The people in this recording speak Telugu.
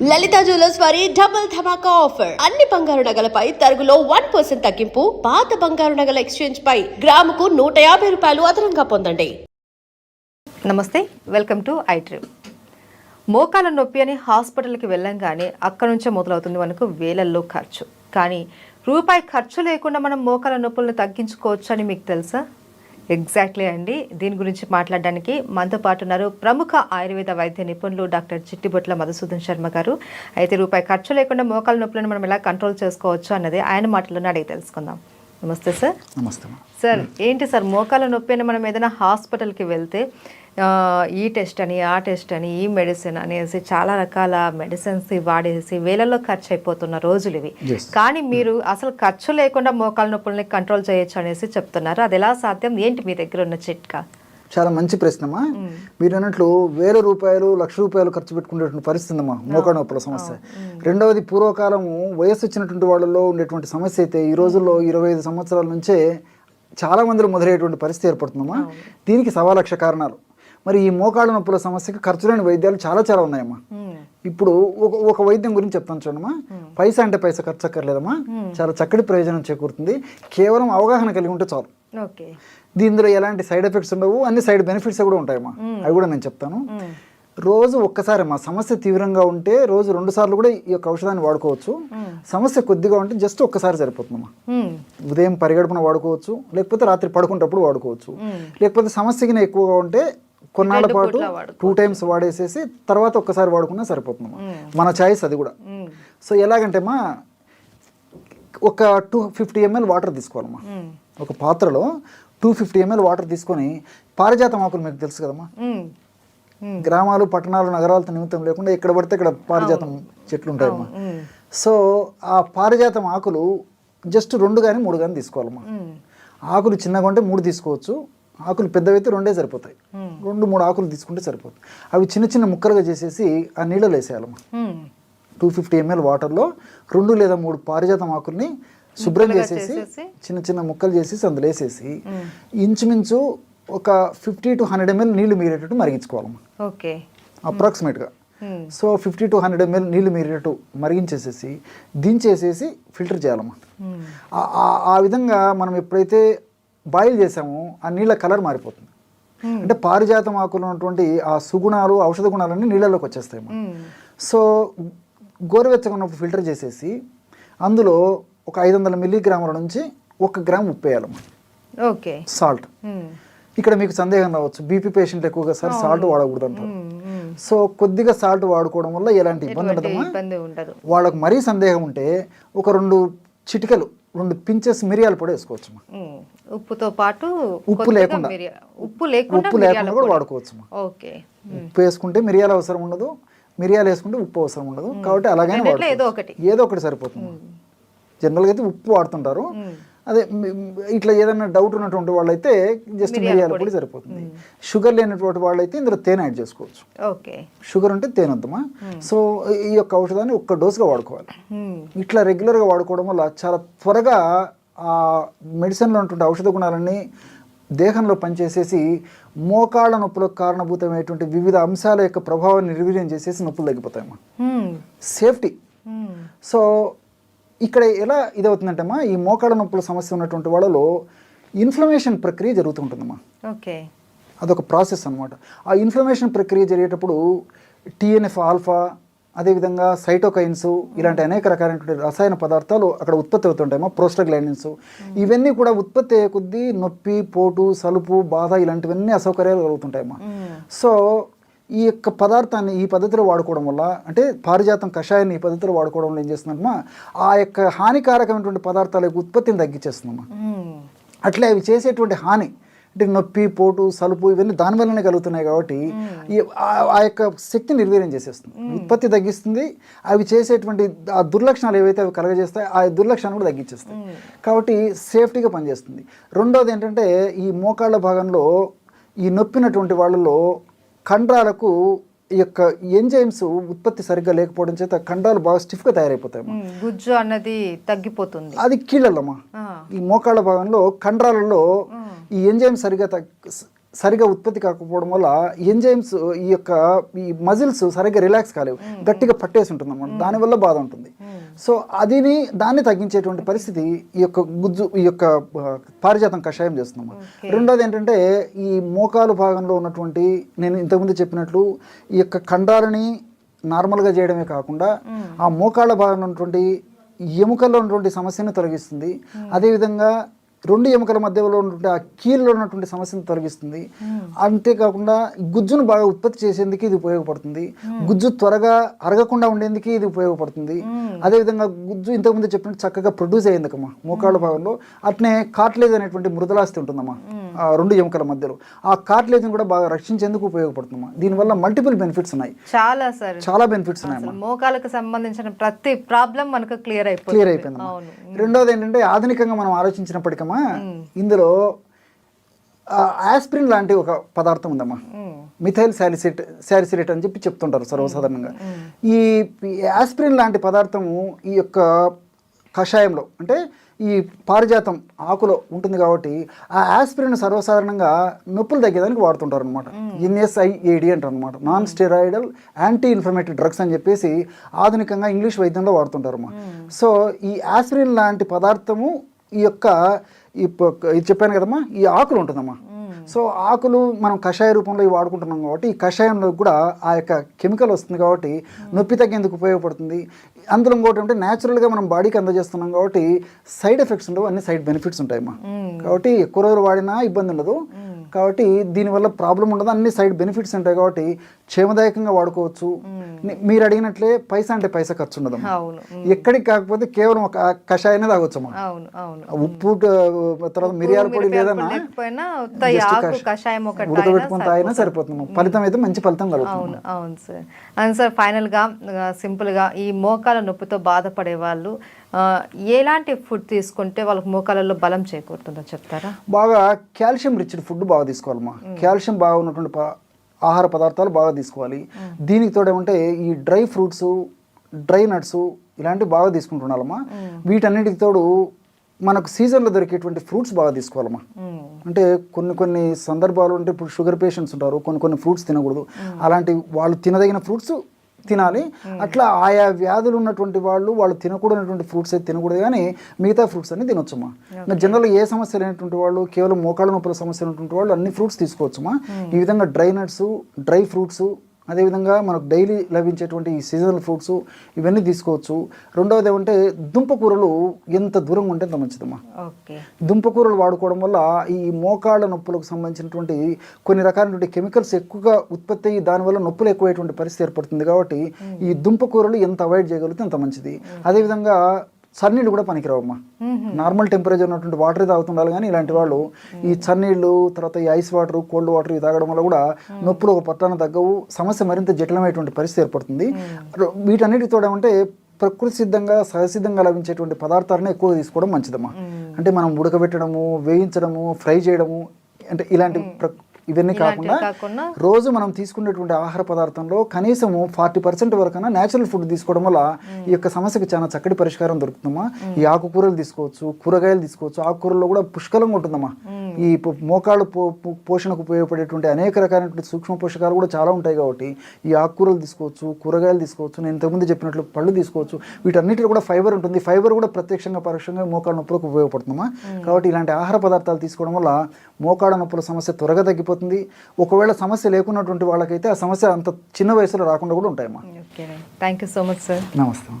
లలిత జ్యువెలర్స్ వారి డబుల్ ధమాకా ఆఫర్. అన్ని బంగారు నగలపై తరుగులో 1% తగ్గింపు. పాత బంగారు నగల ఎక్స్చేంజ్ పై గ్రాముకు 150 రూపాయలు అదనంగా పొందండి. నమస్తే, వెల్కమ్ టు ఐట్రిమ్. మోకాల నొప్పి అని హాస్పిటల్కి వెళ్ళంగానే అక్కడ నుంచే మొదలవుతుంది మనకు వేలల్లో ఖర్చు. కానీ రూపాయి ఖర్చు లేకుండా మనం మోకాల నొప్పులను తగ్గించుకోవచ్చు అని మీకు తెలుసా? ఎగ్జాక్ట్లీ అండి. దీని గురించి మాట్లాడడానికి మనతో పాటు ఉన్నారు ప్రముఖ ఆయుర్వేద వైద్య నిపుణులు డాక్టర్ చిట్టిబొట్ల మధుసూదన్ శర్మ గారు. అయితే రూపాయి ఖర్చు లేకుండా మోకాల నొప్పులను మనం ఎలా కంట్రోల్ చేసుకోవచ్చు అన్నది ఆయన మాటల్లోనే అడిగి తెలుసుకుందాం. నమస్తే సార్. నమస్తే సార్. ఏంటి సార్ మోకాల నొప్పి అని మనం ఏదైనా హాస్పిటల్కి వెళ్తే ఈ టెస్ట్ అని ఆ టెస్ట్ అని ఈ మెడిసిన్ అనేసి చాలా రకాల మెడిసిన్స్ వాడేసి వేలల్లో ఖర్చు అయిపోతున్న రోజులు ఇవి. కానీ మీరు అసలు ఖర్చు లేకుండా మోకాల నొప్పుల్ని కంట్రోల్ చేయొచ్చు అనేసి చెప్తున్నారు. అది ఎలా సాధ్యం? ఏంటి మీ దగ్గర ఉన్న చిట్కా? చాలా మంచి ప్రశ్నమా. మీరు అన్నట్లు వేల రూపాయలు లక్ష రూపాయలు ఖర్చు పెట్టుకునేటువంటి పరిస్థితి అమ్మా మోకాల నొప్పుల సమస్య. రెండవది, పూర్వకాలము వయస్సు వచ్చినటువంటి వాళ్ళలో ఉండేటువంటి సమస్య అయితే ఈ రోజుల్లో 25 సంవత్సరాల నుంచే చాలా మందిలో మొదలయ్యేటువంటి పరిస్థితి ఏర్పడుతుందమ్మా. దీనికి 1,00,000 కారణాలు. మరి ఈ మోకాళ్ళ నొప్పుల సమస్యకి ఖర్చు లేని వైద్యాలు చాలా ఉన్నాయమ్మా. ఇప్పుడు ఒక వైద్యం గురించి చెప్తాను చూడమ్మా. పైసా అంటే పైసా ఖర్చు అక్కర్లేదమ్మా. చాలా చక్కటి ప్రయోజనం చేకూరుతుంది. కేవలం అవగాహన కలిగి ఉంటే చాలు. దీనిలో ఎలాంటి సైడ్ ఎఫెక్ట్స్ ఉండవు, అన్ని సైడ్ బెనిఫిట్స్ కూడా ఉంటాయమ్మా. అవి కూడా నేను చెప్తాను. రోజు ఒక్కసారి మా సమస్య తీవ్రంగా ఉంటే రోజు 2 సార్లు కూడా ఈ యొక్క ఔషధాన్ని వాడుకోవచ్చు. సమస్య కొద్దిగా ఉంటే జస్ట్ ఒక్కసారి సరిపోతుందమ్మా. ఉదయం పరిగడుపున వాడుకోవచ్చు, లేకపోతే రాత్రి పడుకునేటప్పుడు వాడుకోవచ్చు. లేకపోతే సమస్యకి ఎక్కువగా ఉంటే కొన్నాళ్ళ పాటు 2 టైమ్స్ వాడేసేసి తర్వాత ఒక్కసారి వాడుకున్నా సరిపోతుందమ్మా. మన చాయిస్ అది కూడా. సో ఎలాగంటే అమ్మా, ఒక 250 ml వాటర్ తీసుకోవాలమ్మా. ఒక పాత్రలో 250 ml వాటర్ తీసుకొని, పారిజాతం ఆకులు మీకు తెలుసు కదమ్మా. గ్రామాలు పట్టణాలు నగరాలతో నిమిత్తం లేకుండా ఎక్కడ పడితే ఇక్కడ పారిజాతం చెట్లు ఉంటాయమ్మా. సో ఆ పారిజాతం ఆకులు జస్ట్ 2 కానీ 3 కానీ తీసుకోవాలమ్మా. ఆకులు చిన్నగా ఉంటే 3 తీసుకోవచ్చు, ఆకులు పెద్దవైతే 2 సరిపోతాయి. 2-3 ఆకులు తీసుకుంటే సరిపోతుంది. అవి చిన్న ముక్కలుగా చేసేసి ఆ నీళ్ళలో వేసేయాలమ్మా. 250 ml వాటర్లో 2 లేదా 3 పారిజాతం ఆకుల్ని శుభ్రం చేసేసి చిన్న ముక్కలు చేసేసి అందులో వేసేసి ఇంచుమించు ఒక 50 to 100 ml నీళ్లు మీరేటట్టు మరిగించుకోవాలమ్మా. అప్రాక్సిమేట్గా. సో 50 to 100 ml నీళ్లు మీరేటట్టు మరిగించేసేసి దించేసేసి ఫిల్టర్ చేయాలమ్మా. ఆ విధంగా మనం ఎప్పుడైతే బాయిల్ చేసామో ఆ నీళ్ళ కలర్ మారిపోతుంది. అంటే పారిజాతం ఆకులు ఉన్నటువంటి ఆ సుగుణాలు, ఔషధ గుణాలన్నీ నీళ్ళలోకి వచ్చేస్తాయి. సో గోరువెచ్చగా ఉన్నప్పుడు ఫిల్టర్ చేసేసి అందులో ఒక 500 మిల్లీగ్రాముల నుంచి 1 గ్రామ్ ఉప్పు వేయాలమ్మా. సాల్ట్. ఇక్కడ మీకు సందేహం రావచ్చు, బీపీ పేషెంట్లు ఎక్కువగా సార్ సాల్ట్ వాడకూడదు అంటారు. సో కొద్దిగా సాల్ట్ వాడుకోవడం వల్ల ఎలాంటి ఇబ్బంది ఉండదమ్మా. వాళ్ళకు మరీ సందేహం ఉంటే ఒక 2 చిటికలు 2 పించెస్ మిరియాల పొడి వేసుకోవచ్చు. ఉప్పుతో పాటు ఉప్పు లేకుండా కూడా వాడుకోవచ్చు. ఉప్పు వేసుకుంటే మిరియాలు అవసరం ఉండదు, మిరియాలు వేసుకుంటే ఉప్పు అవసరం ఉండదు. కాబట్టి అలాగే ఏదో ఒకటి సరిపోతుంది. జనరల్గా అయితే ఉప్పు వాడుతుంటారు. అదే ఇట్లా ఏదైనా డౌట్ ఉన్నటువంటి వాళ్ళైతే జస్ట్ మిరియాల పొడి సరిపోతుంది. షుగర్ లేనటువంటి వాళ్ళైతే ఇందులో తేనె యాడ్ చేసుకోవచ్చు. షుగర్ ఉంటే తేనె వద్దమా. సో ఈ యొక్క ఔషధాన్ని 1 డోసుగా వాడుకోవాలి. ఇట్లా రెగ్యులర్గా వాడుకోవడం వల్ల చాలా త్వరగా ఆ మెడిసిన్లో ఉన్నటువంటి ఔషధ గుణాలన్నీ దేహంలో పనిచేసేసి మోకాళ్ళ నొప్పులకు కారణభూతమైనటువంటి వివిధ అంశాల యొక్క ప్రభావాన్ని నిర్వీర్యం చేసేసి నొప్పులు తగ్గిపోతాయమ్మా. సేఫ్టీ. సో ఇక్కడ ఎలా ఇదవుతుందంటమ్మా, ఈ మోకాళ్ళ నొప్పుల సమస్య ఉన్నటువంటి వాళ్ళలో ఇన్ఫ్లమేషన్ ప్రక్రియ జరుగుతుంటుందమ్మా. అదొక ప్రాసెస్ అనమాట. ఆ ఇన్ఫ్లమేషన్ ప్రక్రియ జరిగేటప్పుడు TNF ఆల్ఫా, అదేవిధంగా సైటోకైన్స్, ఇలాంటి అనేక రకాలైనటువంటి రసాయన పదార్థాలు అక్కడ ఉత్పత్తి అవుతుంటాయమ్మా. ప్రోస్టాగ్లాండిన్స్ ఇవన్నీ కూడా ఉత్పత్తి అయ్యే కొద్దీ నొప్పి, పోటు, సలుపు, బాధ ఇలాంటివన్నీ అసౌకర్యాలు కలుగుతుంటాయమ్మా. సో ఈ యొక్క పదార్థాన్ని ఈ పద్ధతిలో వాడుకోవడం వల్ల, అంటే పారిజాతం కషాయాన్ని ఈ పద్ధతిలో వాడుకోవడం వల్ల ఏం చేస్తుందమ్మా, ఆ యొక్క హానికారకమైనటువంటి పదార్థాల యొక్క ఉత్పత్తిని తగ్గించేస్తుందమ్మా. అట్లే అవి చేసేటువంటి హాని అంటే నొప్పి, పోటు, సలుపు ఇవన్నీ దానివల్లనే కలుగుతున్నాయి. కాబట్టి ఆ యొక్క శక్తిని నిర్వీర్యం చేసేస్తుంది, ఉత్పత్తి తగ్గిస్తుంది. అవి చేసేటువంటి ఆ దుర్లక్షణాలు ఏవైతే అవి కలగజేస్తాయి ఆ దుర్లక్షణాలు కూడా తగ్గించేస్తాయి. కాబట్టి సేఫ్టీగా పనిచేస్తుంది. రెండోది ఏంటంటే, ఈ మోకాళ్ళ భాగంలో ఈ నొప్పినటువంటి వాళ్ళలో కండరాలకు ఈ యొక్క ఎంజైమ్స్ ఉత్పత్తి సరిగ్గా లేకపోవడం చేత కండరాలు బాగా స్టిఫ్గా తయారైపోతాయి. గుజ్జు అన్నది తగ్గిపోతుంది. అది కీళ్ళమ్మా. ఈ మోకాళ్ళ భాగంలో కండరాలలో ఈ ఎంజైమ్ సరిగ్గా సరిగా ఉత్పత్తి కాకపోవడం వల్ల ఎంజైమ్స్ ఈ మజిల్స్ సరిగ్గా రిలాక్స్ కాలేవు, గట్టిగా పట్టేసి ఉంటుంది అన్నమాట. దానివల్ల బాధ ఉంటుంది. సో దాన్ని తగ్గించేటువంటి పరిస్థితి ఈ యొక్క పారిజాతం కషాయం చేస్తున్నాము. రెండోది ఏంటంటే ఈ మోకాలు భాగంలో ఉన్నటువంటి, నేను ఇంతకుముందు చెప్పినట్లు ఈ యొక్క కండాలని నార్మల్గా చేయడమే కాకుండా ఆ మోకాళ్ళ భాగంలో ఉన్నటువంటి ఎముకల్లో ఉన్నటువంటి సమస్యను తొలగిస్తుంది. అదేవిధంగా రెండు ఎముకల మధ్యలో ఉన్నటువంటి ఆ కీళ్ళలో ఉన్నటువంటి సమస్యను తొలగిస్తుంది. అంతేకాకుండా గుజ్జును బాగా ఉత్పత్తి చేసేందుకు ఇది ఉపయోగపడుతుంది. గుజ్జు త్వరగా అరగకుండా ఉండేందుకు ఇది ఉపయోగపడుతుంది. అదేవిధంగా గుజ్జు ఇంతకుముందు చెప్పినట్టు చక్కగా ప్రొడ్యూస్ అయ్యేందుకమ్మా మోకాళ్ళ భాగంలో. అట్నే కార్టిలేజ్ అనేటువంటి మృదులాస్తి ఉంటుందమ్మా ఆ రెండు ఎముకల మధ్యలో. ఆ కార్టిలేజ్ని కూడా బాగా రక్షించేందుకు ఉపయోగపడుతుందమ్మా. దీనివల్ల మల్టిపుల్ బెనిఫిట్స్ ఉన్నాయి, చాలా బెనిఫిట్స్ ఉన్నాయి. మోకాలకు సంబంధించిన ప్రతి ప్రాబ్లం మనకు క్లియర్ అయిపోయింది. రెండోది ఏంటంటే ఆధునికంగా మనం ఆలోచించినప్పటికమ్మా ఇందులో ఆస్పిరిన్ లాంటి ఒక పదార్థం ఉందమ్మా, మిథైల్ సాలిసిలేట్ అని చెప్పి చెప్తుంటారు సర్వసాధారణంగా. ఈ ఆస్పిరిన్ లాంటి పదార్థము ఈ యొక్క కషాయంలో అంటే ఈ పారిజాతం ఆకులో ఉంటుంది కాబట్టి ఆ ఆస్పిరిన్ సర్వసాధారణంగా నొప్పులు తగ్గేదానికి వాడుతుంటారు అనమాట. NSAID అంటారు అనమాట, non steroidal anti inflammatory drugs అని చెప్పేసి ఆధునికంగా ఇంగ్లీష్ వైద్యంలో వాడుతుంటారు అన్నమాట. సో ఈ ఆస్పిరిన్ లాంటి పదార్థము ఇది చెప్పాను కదమ్మా, ఈ ఆకులు ఉంటుందమ్మా. సో ఆకులు మనం కషాయ రూపంలో ఇవి వాడుకుంటున్నాం కాబట్టి ఈ కషాయంలో కూడా ఆ యొక్క కెమికల్ వస్తుంది కాబట్టి నొప్పి తగ్గేందుకు ఉపయోగపడుతుంది. అందులో ఇంకోటి అంటే న్యాచురల్గా మనం బాడీకి అందజేస్తున్నాం కాబట్టి సైడ్ ఎఫెక్ట్స్ ఉండవు, అన్ని సైడ్ బెనిఫిట్స్ ఉంటాయమ్మా. కాబట్టి ఎక్కువ రోజులు వాడినా ఇబ్బంది ఉండదు, కాబట్టి దీనివల్ల ప్రాబ్లం ఉండదు, అన్ని సైడ్ బెనిఫిట్స్ ఉంటాయి కాబట్టి క్షేమదాయకంగా వాడుకోవచ్చు. మీరు అడిగినట్లే పైసా అంటే పైసా ఖర్చు ఉండదు, ఎక్కడికి కాకపోతే కేవలం ఒక కషాయనే తాగొచ్చు. ఉప్పు తర్వాత మిరియాల పొడి లేదన్నా ఉడకబెట్టుకుని తాగినా సరిపోతుంది. ఫలితం అయితే మంచి ఫలితం కలుగుతుంది. అవును సార్. అండ్ సార్ ఫైనల్గా సింపుల్గా ఈ మోకాల నొప్పితో బాధపడే వాళ్ళు ఎలాంటి ఫుడ్ తీసుకుంటే వాళ్ళకి మోకాలలో బలం చేకూరుతుందో చెప్తారా? బాగా కాల్షియం రిచ్ ఫుడ్ బాగా తీసుకోవాలమ్మా. కాల్షియం బాగా ఉన్నటువంటి ఆహార పదార్థాలు బాగా తీసుకోవాలి. దీనికి తోడేమంటే ఈ డ్రై ఫ్రూట్స్, డ్రై నట్స్ ఇలాంటివి బాగా తీసుకుంటున్నాలమ్మా. వీటన్నిటికి తోడు మనకు సీజన్లో దొరికేటువంటి ఫ్రూట్స్ బాగా తీసుకోవాలమ్మా. అంటే కొన్ని సందర్భాలు అంటే ఇప్పుడు షుగర్ పేషెంట్స్ ఉంటారు, కొన్ని ఫ్రూట్స్ తినకూడదు. అలాంటి వాళ్ళు తినదగిన ఫ్రూట్స్ తినాలి. అట్లా ఆయా వ్యాధులు ఉన్నటువంటి వాళ్ళు తినకూడనటువంటి ఫ్రూట్స్ అయితే తినకూడదు, కానీ మిగతా ఫ్రూట్స్ అన్ని తినొచ్చమ్మా. జనరల్గా ఏ సమస్య లేనటువంటి వాళ్ళు, కేవలం మోకాళ్ళ నొప్పుల సమస్య ఉన్నటువంటి వాళ్ళు అన్ని ఫ్రూట్స్ తీసుకోవచ్చమ్మా. ఈ విధంగా డ్రై నట్స్, డ్రై ఫ్రూట్స్, అదేవిధంగా మనకు డైలీ లభించేటువంటి ఈ సీజనల్ ఫ్రూట్స్ ఇవన్నీ తీసుకోవచ్చు. రెండవది ఏమంటే దుంపకూరలు ఎంత దూరంగా ఉంటే అంత మంచిదమ్మా. దుంపకూరలు వాడుకోవడం వల్ల ఈ మోకాళ్ళ నొప్పులకు సంబంధించినటువంటి కొన్ని రకాలైనటువంటి కెమికల్స్ ఎక్కువగా ఉత్పత్తి అయ్యి దానివల్ల నొప్పులు ఎక్కువైనటువంటి పరిస్థితి ఏర్పడుతుంది. కాబట్టి ఈ దుంపకూరలు ఎంత అవాయిడ్ చేయగలిగితే అంత మంచిది. అదేవిధంగా చన్నీళ్ళు కూడా పనికిరావమ్మా. నార్మల్ టెంపరేచర్ ఉన్నటువంటి వాటర్ తాగుతుండాలి, కానీ ఇలాంటి వాళ్ళు ఈ చన్నీళ్ళు, తర్వాత ఈ ఐస్ వాటర్, కోల్డ్ వాటర్ ఇవి తాగడం వల్ల కూడా నొప్పులు ఒక పట్టాన తగ్గవు, సమస్య మరింత జటిలమైనటువంటి పరిస్థితి ఏర్పడుతుంది. వీటన్నిటితో ఏమంటే ప్రకృతి సిద్ధంగా, సహసిద్ధంగా లభించేటువంటి పదార్థాలను ఎక్కువ తీసుకోవడం మంచిదమ్మా. అంటే మనం ఉడకబెట్టడము, వేయించడము, ఫ్రై చేయడము అంటే ఇలాంటి ఇవన్నీ కాకుండా రోజు మనం తీసుకునేటువంటి ఆహార పదార్థంలో కనీసము 40% వరకైనా న్యాచురల్ ఫుడ్ తీసుకోవడం వల్ల ఈ యొక్క సమస్యకి చాలా చక్కటి పరిష్కారం దొరుకుతుందమ్మా. ఈ ఆకుకూరలు తీసుకోవచ్చు, కూరగాయలు తీసుకోవచ్చు. ఆకుకూరల్లో కూడా పుష్కలంగా ఉంటుందమ్మా. ఈ మోకాళ్ళు పోషణకు ఉపయోగపడేటువంటి అనేక రకాలైనటువంటి సూక్ష్మ పోషకాలు కూడా చాలా ఉంటాయి కాబట్టి ఈ ఆకుకూరలు తీసుకోవచ్చు, కూరగాయలు తీసుకోవచ్చు. నేను ఇంతకుముందు చెప్పినట్లు పళ్ళు తీసుకోవచ్చు. వీటన్నిటిలో కూడా ఫైబర్ ఉంటుంది. ఫైబర్ కూడా ప్రత్యక్షంగా పరోక్షంగా మోకాళ్ళ నొప్పులకు ఉపయోగపడుతుందమ్మా. కాబట్టి ఇలాంటి ఆహార పదార్థాలు తీసుకోవడం వల్ల మోకాళ్ళ నొప్పుల సమస్య త్వరగా తగ్గిపోతుంది. ఒకవేళ సమస్య లేకున్నటువంటి వాళ్ళకైతే ఆ సమస్య అంత చిన్న వయసులో రాకుండా కూడా ఉంటాయమ్మా. Thank you so much sir. నమస్తే.